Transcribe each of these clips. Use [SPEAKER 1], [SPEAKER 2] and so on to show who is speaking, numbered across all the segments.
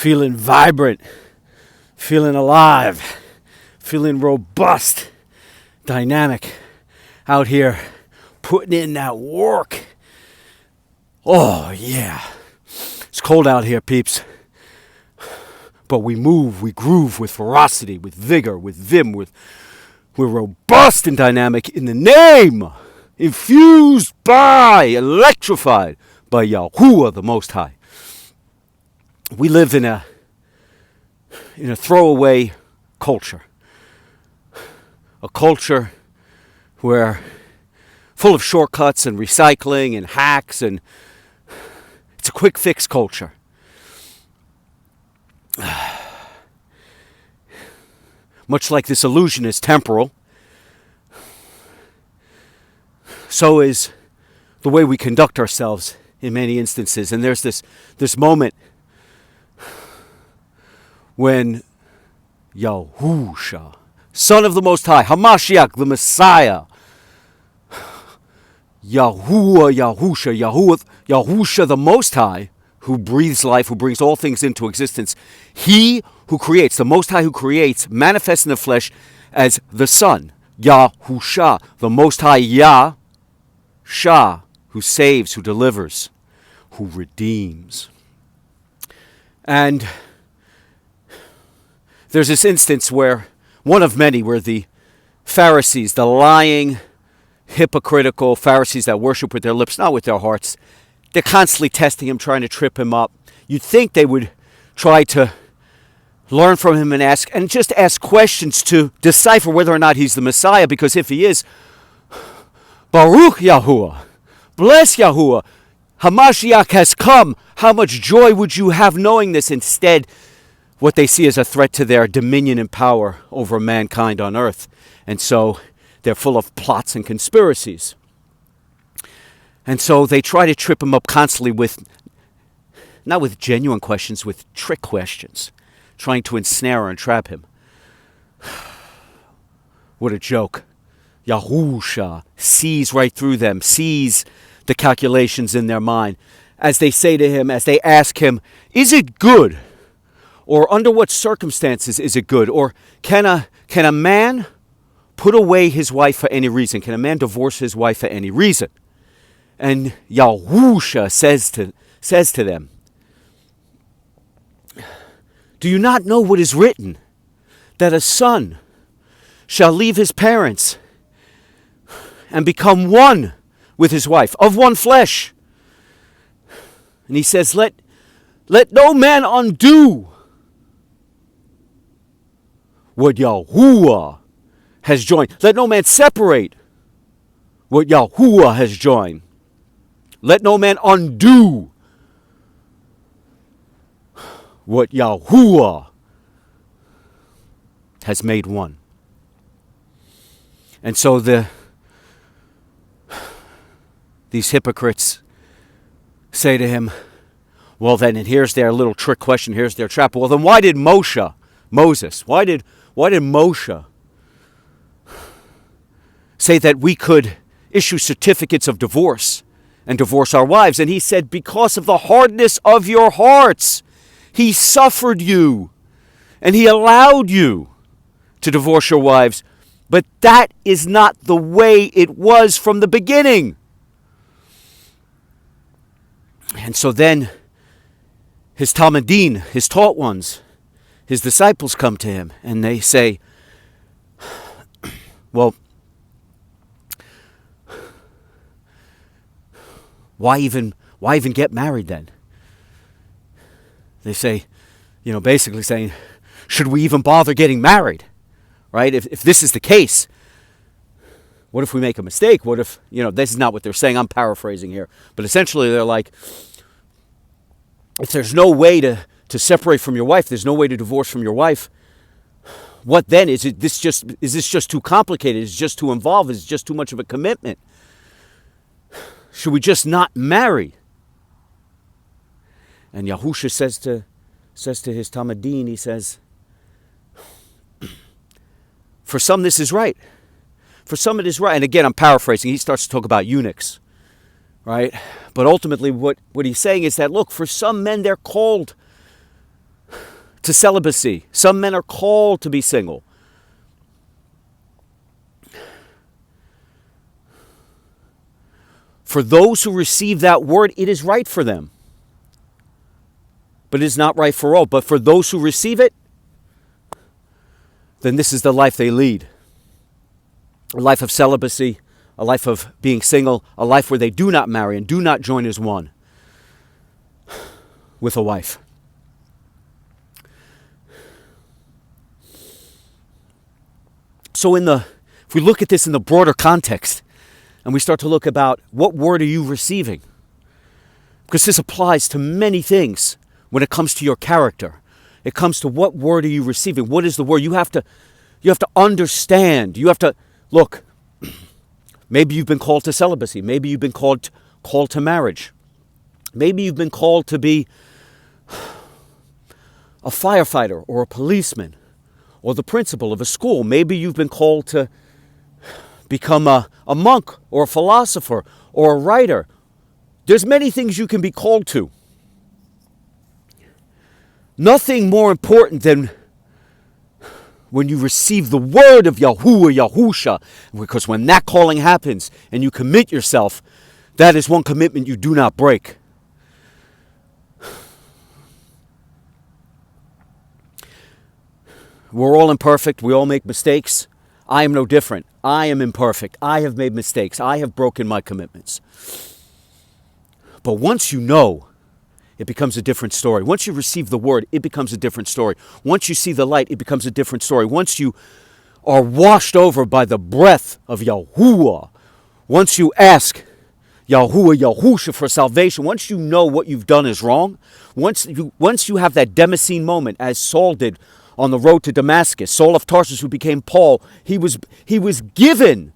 [SPEAKER 1] feeling vibrant, feeling alive, feeling robust, dynamic, out here putting in that work. Oh, yeah. It's cold out here, peeps. But we move, we groove with ferocity, with vigor, with vim, we're robust and dynamic in the name, infused by, electrified by Yahuwah the Most High. We live in a throwaway culture. A culture where full of shortcuts and recycling and hacks, and it's a quick fix culture. Much like this illusion is temporal, so is the way we conduct ourselves in many instances. And there's this moment when Yahusha, Son of the Most High, Hamashiach, the Messiah, Yahusha the Most High, who breathes life, who brings all things into existence, he who creates, the Most High who creates, manifests in the flesh as the Son, Yahusha, the Most High, Yah-Shah, who saves, who delivers, who redeems. And there's this instance where, one of many, where the Pharisees, the lying, hypocritical Pharisees that worship with their lips, not with their hearts, they're constantly testing him, trying to trip him up. You'd think they would try to learn from him and just ask questions to decipher whether or not he's the Messiah, because if he is, Baruch Yahuwah, bless Yahuwah, Hamashiach has come. How much joy would you have knowing this? Instead, what they see is a threat to their dominion and power over mankind on earth. And so they're full of plots and conspiracies. And so they try to trip him up constantly not with genuine questions, with trick questions, trying to ensnare and trap him. What a joke. Yahusha sees right through them, sees the calculations in their mind. As they say to him, as they ask him, is it good? Or under what circumstances is it good? Or can a man put away his wife for any reason? Can a man divorce his wife for any reason? And Yahusha says to them, do you not know what is written? That a son shall leave his parents and become one with his wife, of one flesh. And he says, let no man undo what Yahuwah has joined. Let no man separate what Yahuwah has joined. Let no man undo what Yahuwah has made one. And so these hypocrites say to him, well then, and here's their little trick question, here's their trap. Well then, why did Moses say that we could issue certificates of divorce and divorce our wives? And he said, because of the hardness of your hearts, he suffered you and he allowed you to divorce your wives. But that is not the way it was from the beginning. And so then his Talmudim, his taught ones, his disciples come to him and they say, well, why even get married then? They say, basically saying, should we even bother getting married? Right? If this is the case, what if we make a mistake? What if, this is not what they're saying. I'm paraphrasing here. But essentially they're like, if there's no way to separate from your wife, there's no way to divorce from your wife, what then? Is this just too complicated? Is it just too involved? Is it just too much of a commitment? Should we just not marry? And Yahusha says to his Talmudim, he says, for some this is right. For some it is right. And again, I'm paraphrasing. He starts to talk about eunuchs, right? But ultimately what he's saying is that, look, for some men they're called to celibacy. Some men are called to be single. For those who receive that word, it is right for them. But it is not right for all. But for those who receive it, then this is the life they lead. A life of celibacy, a life of being single, a life where they do not marry and do not join as one with a wife. So if we look at this in the broader context, and we start to look about what word are you receiving? Because this applies to many things when it comes to your character. It comes to what word are you receiving? What is the word? You have to understand. You have to look. Maybe you've been called to celibacy. Maybe you've been called to marriage. Maybe you've been called to be a firefighter or a policeman or the principal of a school. Maybe you've been called to become a monk or a philosopher or a writer. There's many things you can be called to. Nothing more important than when you receive the word of Yahuwah, Yahusha, because when that calling happens and you commit yourself, that is one commitment you do not break. We're all imperfect. We all make mistakes. I am no different. I am imperfect. I have made mistakes. I have broken my commitments. But once you know, it becomes a different story. Once you receive the word, it becomes a different story. Once you see the light, it becomes a different story. Once you are washed over by the breath of Yahuwah, once you ask Yahuwah, Yahusha for salvation, once you know what you've done is wrong, once you have that Damascene moment, as Saul did on the road to Damascus, Saul of Tarsus who became Paul, he was given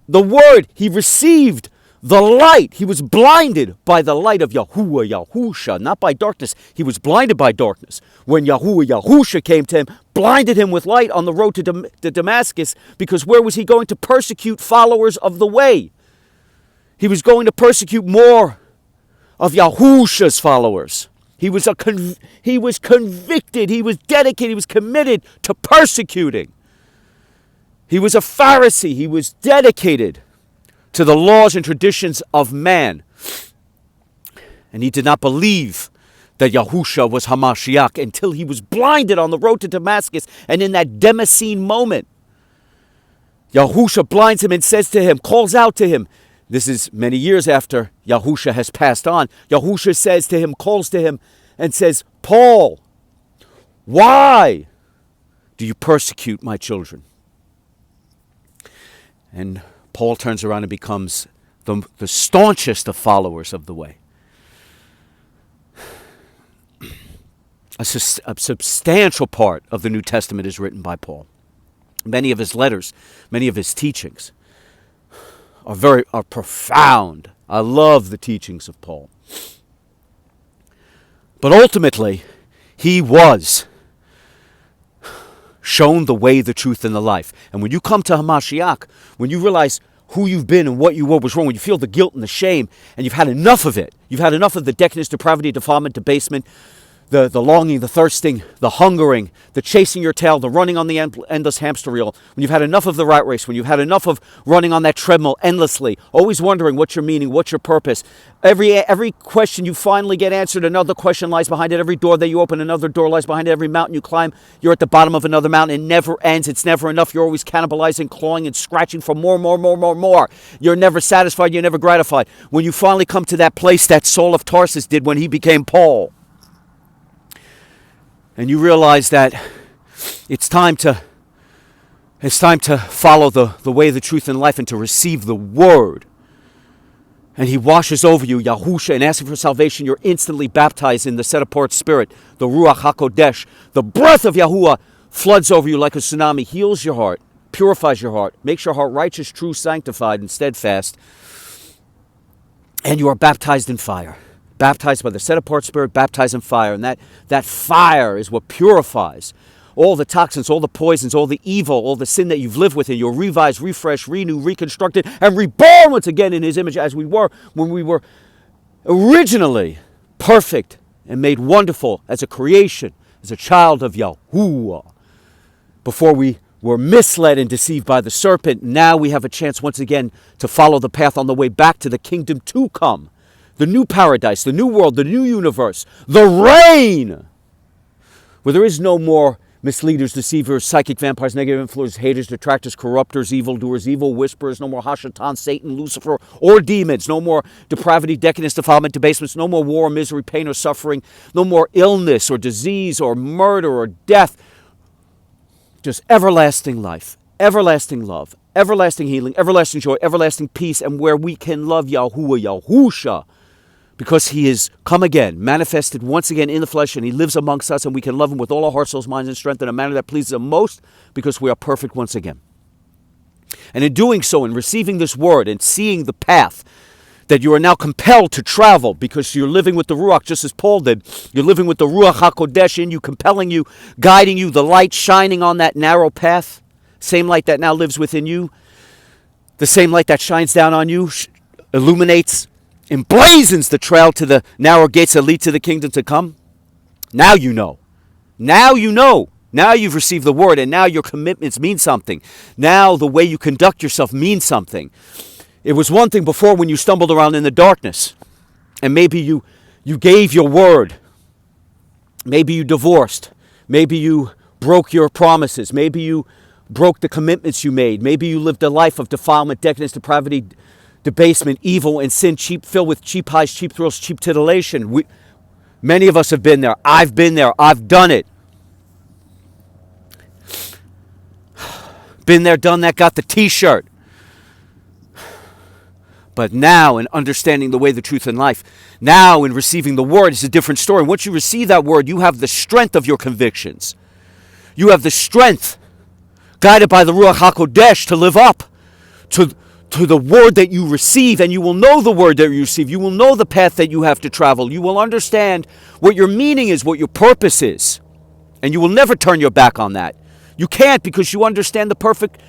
[SPEAKER 1] the word, he received the light. He was blinded by the light of Yahuwah, Yahusha, not by darkness. He was blinded by darkness. When Yahuwah, Yahusha came to him, blinded him with light on the road to Damascus, because where was he going? To persecute followers of the way. He was going to persecute more of Yahusha's followers. He was convicted, he was dedicated, he was committed to persecuting. He was a Pharisee, he was dedicated to the laws and traditions of man. And he did not believe that Yahusha was Hamashiach until he was blinded on the road to Damascus. And in that Damascene moment, Yahusha blinds him and says to him, calls out to him. This is many years after Yahusha has passed on. Yahusha says to him, calls to him and says, Paul, why do you persecute my children? And Paul turns around and becomes the staunchest of followers of the way. A substantial part of the New Testament is written by Paul. Many of his letters, many of his teachings are profound. I love the teachings of Paul. But ultimately, he was shown the way, the truth, and the life. And when you come to Hamashiach, when you realize who you've been and what you were was wrong, when you feel the guilt and the shame, and you've had enough of it, you've had enough of the decadence, depravity, defilement, debasement, the longing, the thirsting, the hungering, the chasing your tail, the running on the endless hamster wheel, when you've had enough of the rat race, when you've had enough of running on that treadmill endlessly, always wondering what's your meaning, what's your purpose. Every question you finally get answered, another question lies behind it. Every door that you open, another door lies behind it. Every mountain you climb, you're at the bottom of another mountain. It never ends. It's never enough. You're always cannibalizing, clawing, and scratching for more. You're never satisfied. You're never gratified. When you finally come to that place that Saul of Tarsus did when he became Paul, and you realize that it's time to follow the way, the truth, and life, and to receive the word. And he washes over you, Yahusha, and asking for salvation, you're instantly baptized in the set-apart spirit, the Ruach HaKodesh. The breath of Yahuwah floods over you like a tsunami, heals your heart, purifies your heart, makes your heart righteous, true, sanctified, and steadfast. And you are baptized in fire. Baptized by the set-apart spirit, baptized in fire. And that fire is what purifies all the toxins, all the poisons, all the evil, all the sin that you've lived with. And you're revised, refreshed, renewed, reconstructed, and reborn once again in his image as we were when we were originally perfect and made wonderful as a creation, as a child of Yahuwah. Before we were misled and deceived by the serpent, now we have a chance once again to follow the path on the way back to the kingdom to come. The new paradise, the new world, the new universe, the reign, where there is no more misleaders, deceivers, psychic vampires, negative influencers, haters, detractors, corruptors, evildoers, evil whisperers, no more Hashatan, Satan, Lucifer, or demons, no more depravity, decadence, defilement, debasements, no more war, misery, pain, or suffering, no more illness or disease or murder or death. Just everlasting life, everlasting love, everlasting healing, everlasting joy, everlasting peace, and where we can love Yahuwah, Yahusha, because he is come again, manifested once again in the flesh, and he lives amongst us, and we can love him with all our hearts, souls, minds, and strength in a manner that pleases him most, because we are perfect once again. And in doing so, in receiving this word and seeing the path that you are now compelled to travel, because you're living with the Ruach, just as Paul did. You're living with the Ruach HaKodesh in you, compelling you, guiding you, the light shining on that narrow path, same light that now lives within you, the same light that shines down on you, illuminates, emblazons the trail to the narrow gates that lead to the kingdom to come. Now you know. Now you know. Now you've received the word, and now your commitments mean something. Now the way you conduct yourself means something. It was one thing before when you stumbled around in the darkness, and maybe you gave your word. Maybe you divorced. Maybe you broke your promises. Maybe you broke the commitments you made. Maybe you lived a life of defilement, decadence, depravity, debasement, evil, and sin, filled with cheap highs, cheap thrills, cheap titillation. Many of us have been there. I've been there. I've done it. Been there, done that, got the t-shirt. But now, in understanding the way, the truth, and life, now in receiving the word, it's a different story. Once you receive that word, you have the strength of your convictions. You have the strength, guided by the Ruach HaKodesh, to live up to the word that you receive, and you will know the word that you receive. You will know the path that you have to travel. You will understand what your meaning is, what your purpose is, and you will never turn your back on that. You can't, because you understand the perfect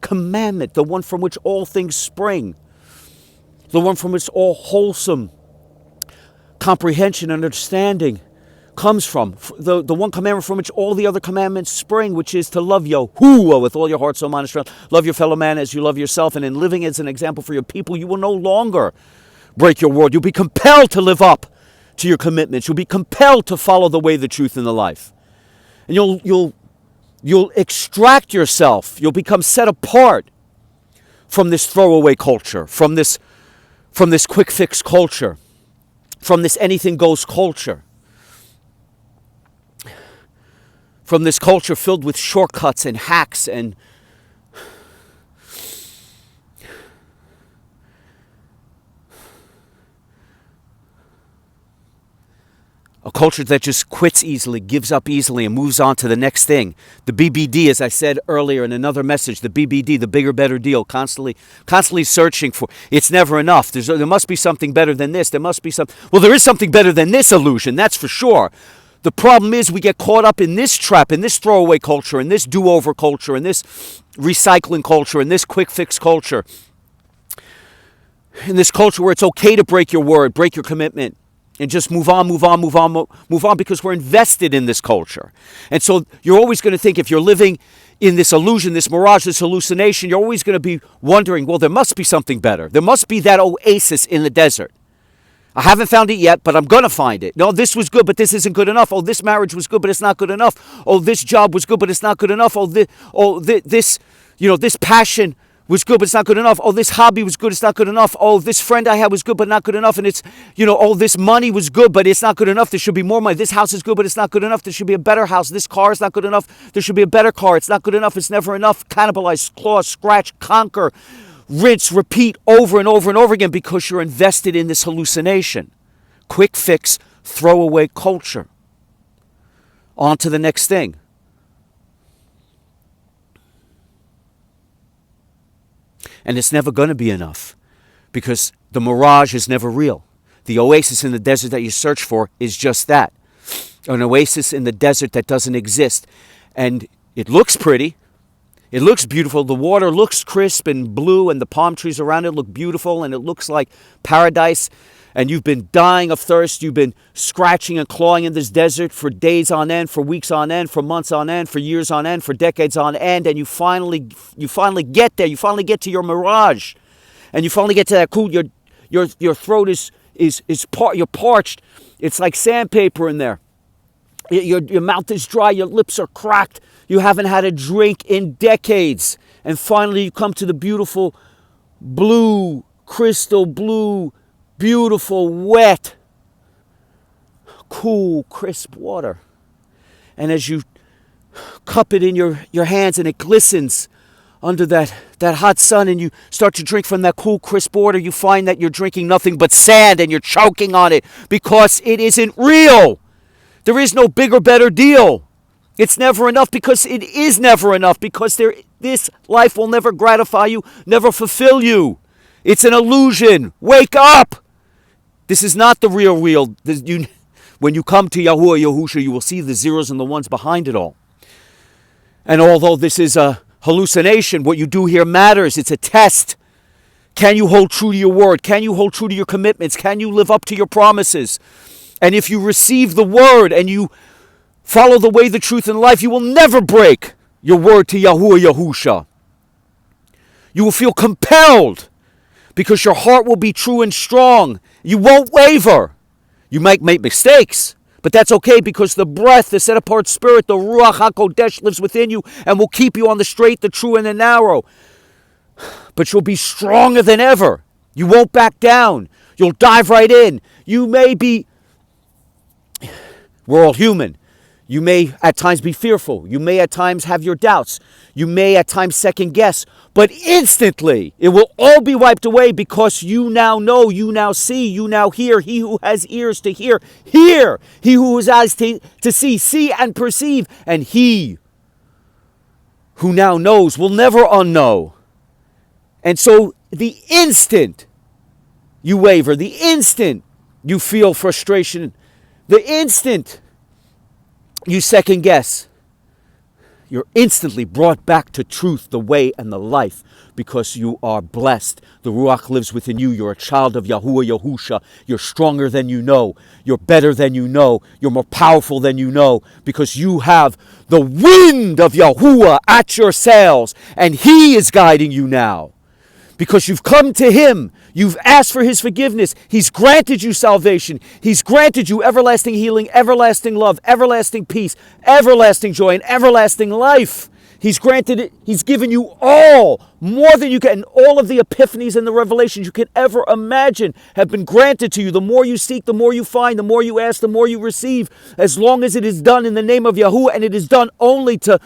[SPEAKER 1] commandment, the one from which all things spring, the one from which all wholesome comprehension and understanding comes from, the one commandment from which all the other commandments spring, which is to love Yahuwah with all your heart, soul, mind, and strength. Love your fellow man as you love yourself, and in living as an example for your people, you will no longer break your word. You'll be compelled to live up to your commitments. You'll be compelled to follow the way, the truth, and the life. And you'll extract yourself. You'll become set apart from this throwaway culture, from this quick fix culture, from this anything goes culture, from this culture filled with shortcuts and hacks and a culture that just quits easily, gives up easily, and moves on to the next thing. The BBD, as I said earlier in another message, the BBD, the bigger, better deal, constantly searching for. It's never enough. There must be something better than this. There must be some. Well, there is something better than this illusion, that's for sure. The problem is we get caught up in this trap, in this throwaway culture, in this do-over culture, in this recycling culture, in this quick fix culture, in this culture where it's okay to break your word, break your commitment, and just move on, because we're invested in this culture. And so you're always going to think, if you're living in this illusion, this mirage, this hallucination, you're always going to be wondering, well, there must be something better. There must be that oasis in the desert. I haven't found it yet, but I'm going to find it. No, this was good, but this isn't good enough. Oh, this marriage was good, but it's not good enough. Oh, this job was good, but it's not good enough. This passion was good, but it's not good enough. Oh, this hobby was good, it's not good enough. Oh, this friend I had was good, but not good enough. And it's, oh, this money was good, but it's not good enough. There should be more money. This house is good, but it's not good enough. There should be a better house. This car is not good enough. There should be a better car. It's not good enough. It's never enough. Cannibalize, claw, scratch, conquer, rinse, repeat over and over and over again, because you're invested in this hallucination. Quick fix, throwaway culture. On to the next thing. And it's never going to be enough, because the mirage is never real. The oasis in the desert that you search for is just that. An oasis in the desert that doesn't exist. And it looks pretty. It looks beautiful. The water looks crisp and blue, and the palm trees around it look beautiful, and it looks like paradise. and you've been dying of thirst, you've been scratching and clawing in this desert for days on end, for weeks on end, for months on end, for years on end, for decades on end, and you finally get there. You finally get to your mirage, and you finally get to that cool. Your throat you're parched. It's like sandpaper in there. Your mouth is dry. Your lips are cracked. You haven't had a drink in decades, and finally you come to the beautiful blue, crystal blue, beautiful, wet, cool, crisp water. And as you cup it in your hands and it glistens under that hot sun, and you start to drink from that cool, crisp water, you find that you're drinking nothing but sand and you're choking on it because it isn't real. There is no bigger, better deal. It's never enough because it is never enough, because this life will never gratify you, never fulfill you. It's an illusion. Wake up. This is not the real. When you come to Yahuwah Yahusha, you will see the zeros and the ones behind it all. And although this is a hallucination, what you do here matters. It's a test. Can you hold true to your word? Can you hold true to your commitments? Can you live up to your promises? And if you receive the word and you follow the way, the truth, and life, you will never break your word to Yahuwah Yahusha. You will feel compelled because your heart will be true and strong. You won't waver. You might make mistakes, but that's okay, because the breath, the set-apart spirit, the Ruach HaKodesh lives within you and will keep you on the straight, the true, and the narrow. But you'll be stronger than ever. You won't back down. You'll dive right in. We're all human. You may at times be fearful. You may at times have your doubts. You may at times second guess. But instantly, it will all be wiped away, because you now know, you now see, you now hear. He who has ears to hear, hear. He who has eyes to see and perceive. And he who now knows will never unknow. And so the instant you waver, the instant you feel frustration, the instant you second guess, you're instantly brought back to truth, the way, and the life, because you are blessed. The Ruach lives within you. You're a child of Yahuwah Yahusha. You're stronger than you know. You're better than you know. You're more powerful than you know, because you have the wind of Yahuwah at your sails, and He is guiding you now. Because you've come to Him. You've asked for His forgiveness. He's granted you salvation. He's granted you everlasting healing, everlasting love, everlasting peace, everlasting joy, and everlasting life. He's granted it. He's given you all, more than you can. All of the epiphanies and the revelations you could ever imagine have been granted to you. The more you seek, the more you find. The more you ask, the more you receive. As long as it is done in the name of Yahuwah, and it is done only to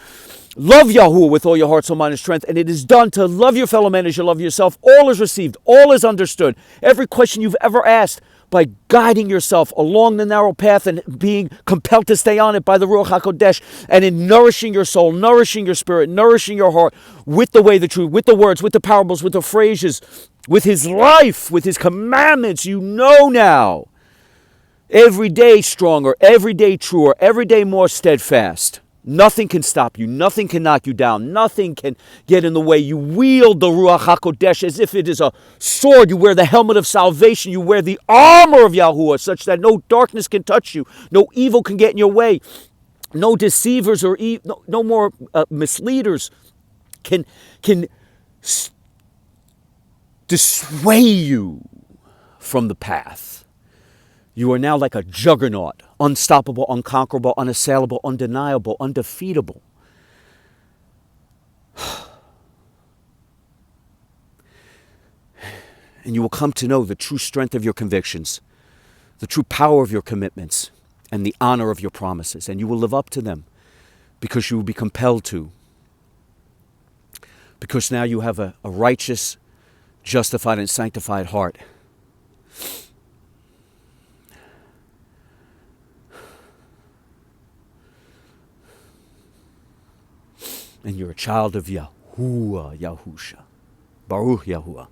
[SPEAKER 1] love Yahuwah with all your heart, soul, mind, and strength, and it is done to love your fellow man as you love yourself. All is received. All is understood. Every question you've ever asked, by guiding yourself along the narrow path and being compelled to stay on it by the Ruach HaKodesh, and in nourishing your soul, nourishing your spirit, nourishing your heart with the way, the truth, with the words, with the parables, with the phrases, with His life, with His commandments, you know now. Every day stronger, every day truer, every day more steadfast. Nothing can stop you. Nothing can knock you down. Nothing can get in the way. You wield the Ruach HaKodesh as if it is a sword. You wear the helmet of salvation. You wear the armor of Yahuwah, such that no darkness can touch you. No evil can get in your way. No deceivers or no more misleaders can dissuade you from the path. You are now like a juggernaut, unstoppable, unconquerable, unassailable, undeniable, undefeatable. And you will come to know the true strength of your convictions, the true power of your commitments, and the honor of your promises. And you will live up to them, because you will be compelled to. Because now you have a righteous, justified, and sanctified heart. And you're a child of Yahuwah Yahusha. Baruch Yahuwah.